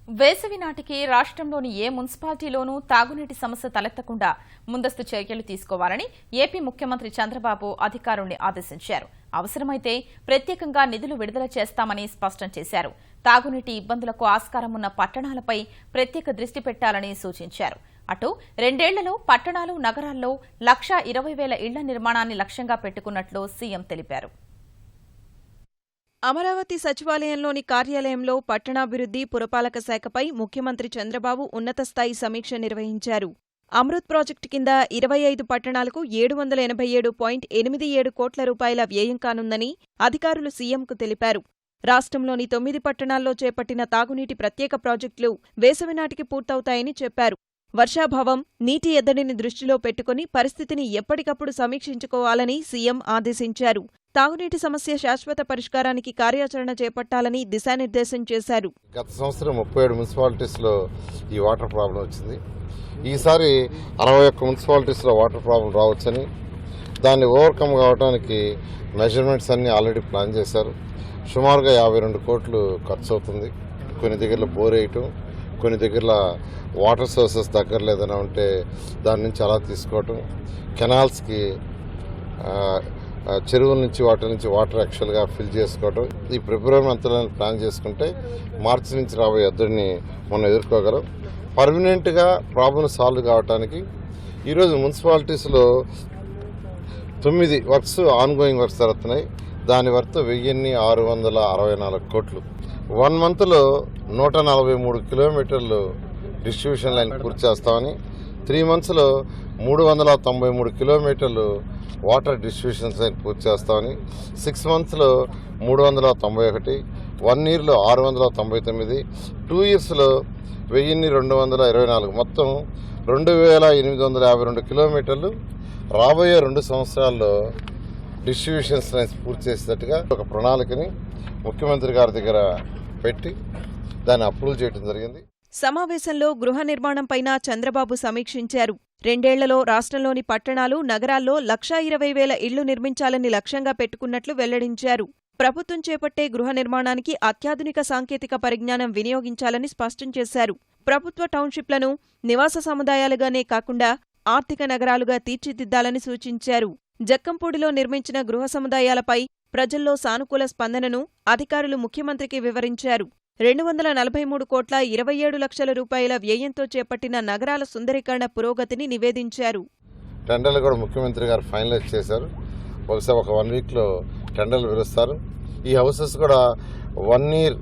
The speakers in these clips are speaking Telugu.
వేసవి నాటికి రాష్ట్రంలోని ఏ మున్సిపాలిటీలోనూ తాగునీటి సమస్య తలెత్తకుండా ముందస్తు చర్యలు తీసుకోవాలని ఏపీ ముఖ్యమంత్రి చంద్రబాబు అధికారుల్ని ఆదేశించారు. అవసరమైతే ప్రత్యేకంగా నిధులు విడుదల చేస్తామని స్పష్టం చేశారు. తాగునీటి ఇబ్బందులకు ఆస్కారం ఉన్న పట్టణాలపై ప్రత్యేక దృష్టి పెట్టాలని సూచించారు. అటు 2 ఏళ్లలో పట్టణాలు, నగరాల్లో 1,20,000 ఇళ్ల నిర్మాణాన్ని లక్ష్యంగా పెట్టుకున్నట్లు సీఎం తెలిపారు. అమరావతి సచివాలయంలోని కార్యాలయంలో పట్టణాభివృద్ధి, పురపాలక శాఖపై ముఖ్యమంత్రి చంద్రబాబు ఉన్నతస్థాయి సమీక్ష నిర్వహించారు. అమృత్ ప్రాజెక్టు కింద 25 పట్టణాలకు 787.87 కోట్ల రూపాయల వ్యయం కానుందని అధికారులు సీఎంకు తెలిపారు. రాష్ట్రంలోని 9 పట్టణాల్లో చేపట్టిన తాగునీటి ప్రత్యేక ప్రాజెక్టులు వేసవి నాటికి పూర్తవుతాయని చెప్పారు. వర్షాభావం, నీటి ఎద్దడిని దృష్టిలో పెట్టుకుని పరిస్థితిని ఎప్పటికప్పుడు సమీక్షించుకోవాలని సీఎం ఆదేశించారు. తాగునీటి సమస్య శాశ్వత పరిష్కారానికి కార్యాచరణ చేపట్టాలని దిశానిర్దేశం చేశారు. గత సంవత్సరం 37 మున్సిపాలిటీస్లో ఈ వాటర్ ప్రాబ్లం వచ్చింది. ఈసారి 61 మున్సిపాలిటీస్లో వాటర్ ప్రాబ్లం రావచ్చని, దాన్ని ఓవర్కమ్ కావడానికి మెజర్మెంట్స్ అన్ని ఆల్రెడీ ప్లాన్ చేశారు. సుమారుగా 52 కోట్లు ఖర్చు అవుతుంది. కొన్ని దగ్గరలో బోర్ వేయటం, కొన్ని దగ్గరలో వాటర్ సోర్సెస్ దగ్గర లేదని ఉంటే దాని నుంచి అలా తీసుకోవటం, కెనాల్స్కి చెరువుల నుంచి వాటి నుంచి వాటర్ యాక్చువల్గా ఫిల్ చేసుకోవడం. ఈ ఫిబ్రవరి మంత్లో ప్లాన్ చేసుకుంటే మార్చి నుంచి రాబోయే ఎద్దడిని మనం ఎదుర్కోగలం. పర్మనెంట్గా ప్రాబ్లం సాల్వ్ కావడానికి ఈరోజు మున్సిపాలిటీస్లో 9 వర్క్స్ ఆన్గోయింగ్ వర్క్స్ జరుగుతున్నాయి. దాని వర్త్ 1,664 కోట్లు. 1 మంత్లో 143 కిలోమీటర్లు డిస్ట్రిబ్యూషన్ లైన్ పూర్తి చేస్తామని, 3 మంత్స్లో 393 కిలోమీటర్లు వాటర్ డిస్ట్రిబ్యూషన్ లైన్ పూర్తి చేస్తామని, 6 మంత్స్లో 391, 1 ఇయర్లో 699, 2 ఇయర్స్లో 1,224, మొత్తం 2,852 కిలోమీటర్లు రాబోయే 2 సంవత్సరాల్లో డిస్ట్రిబ్యూషన్ లైన్స్ పూర్తి చేసేటట్టుగా ఒక ప్రణాళికని ముఖ్యమంత్రి గారి దగ్గర పెట్టి దాన్ని అప్రూవ్ చేయడం జరిగింది. సమావేశంలో గృహ నిర్మాణంపైన చంద్రబాబు సమీక్షించారు. 2 ఏళ్లలో రాష్ట్రంలోని పట్టణాలు, నగరాల్లో 1,20,000 ఇళ్లు నిర్మించాలని లక్ష్యంగా పెట్టుకున్నట్లు వెల్లడించారు. ప్రభుత్వం చేపట్టే గృహ నిర్మాణానికి అత్యాధునిక సాంకేతిక పరిజ్ఞానం వినియోగించాలని స్పష్టం చేశారు. ప్రభుత్వ టౌన్షిప్లను నివాస సముదాయాలుగానే కాకుండా ఆర్థిక నగరాలుగా తీర్చిదిద్దాలని సూచించారు. జక్కంపూడిలో నిర్మించిన గృహ సముదాయాలపై ప్రజల్లో సానుకూల స్పందనను అధికారులు ముఖ్యమంత్రికి వివరించారు. 243 కోట్ల 27 లక్షల రూపాయల వ్యయంతో చేపట్టిన నగరాల సుందరీకరణ పురోగతిని నివేదించారు. టెండర్లు కూడా ముఖ్యమంత్రి గారు ఫైనలైజ్ చేశారు. బహుశా ఒక 1 వీక్లో టెండర్లు పిలుస్తారు. ఈ హౌసెస్ కూడా 1 ఇయర్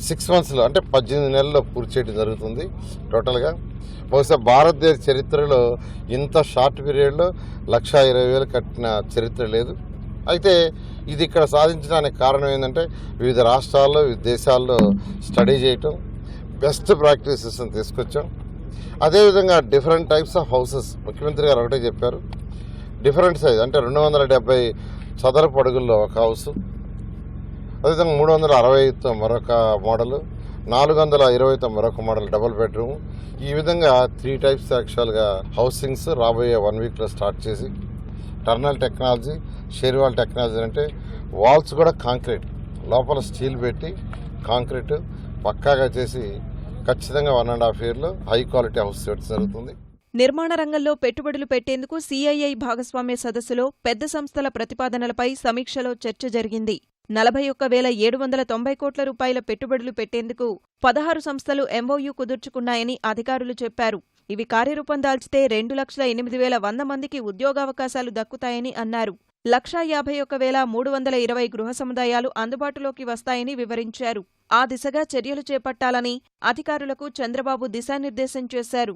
6 మంత్స్లో అంటే 18 నెలల్లో పూర్తి చేయడం జరుగుతుంది. టోటల్గా బహుశా భారతదేశ చరిత్రలో ఇంత షార్ట్ పీరియడ్లో 1,20,000 కట్టిన చరిత్ర లేదు. అయితే ఇది ఇక్కడ సాధించడానికి కారణం ఏంటంటే వివిధ రాష్ట్రాల్లో, వివిధ దేశాల్లో స్టడీ చేయటం, బెస్ట్ ప్రాక్టీసెస్ని తీసుకొచ్చాం. అదేవిధంగా డిఫరెంట్ టైప్స్ ఆఫ్ హౌసెస్ ముఖ్యమంత్రి గారు ఒకటే చెప్పారు. డిఫరెంట్ సైజ్ అంటే 270 చదరపు అడుగుల్లో ఒక హౌసు, అదేవిధంగా 365తో మరొక మోడలు, 420తో మరొక మోడల్ డబుల్ బెడ్రూమ్. ఈ విధంగా 3 టైప్స్ యాక్చువల్గా హౌసింగ్స్ రాబోయే 1 వీక్లో స్టార్ట్ చేసి, టర్నల్ టెక్నాలజీ, షేర్వాల్ టెక్నాలజీ అంటే వాల్స్ కూడా కాంక్రీట్, లోపల స్టీల్ పెట్టి కాంక్రీట్ పక్కాగా చేసి ఖచ్చితంగా 1.5 ఇయర్లో హై క్వాలిటీ హౌస్ జరుగుతుంది. నిర్మాణ రంగంలో పెట్టుబడులు పెట్టేందుకు సిఐఐ భాగస్వామ్య సదస్సులో పెద్ద సంస్థల ప్రతిపాదనలపై సమీక్షలో చర్చ జరిగింది. 41,790 కోట్ల రూపాయల పెట్టుబడులు పెట్టేందుకు 16 సంస్థలు ఎంఓయూ కుదుర్చుకున్నాయని అధికారులు చెప్పారు. ఇవి కార్యరూపం దాల్చితే 2,08,100 మందికి ఉద్యోగావకాశాలు దక్కుతాయని అన్నారు. 1,51,320 గృహ సముదాయాలు అందుబాటులోకి వస్తాయని వివరించారు. ఆ దిశగా చర్యలు చేపట్టాలని అధికారులకు చంద్రబాబు దిశానిర్దేశం చేశారు.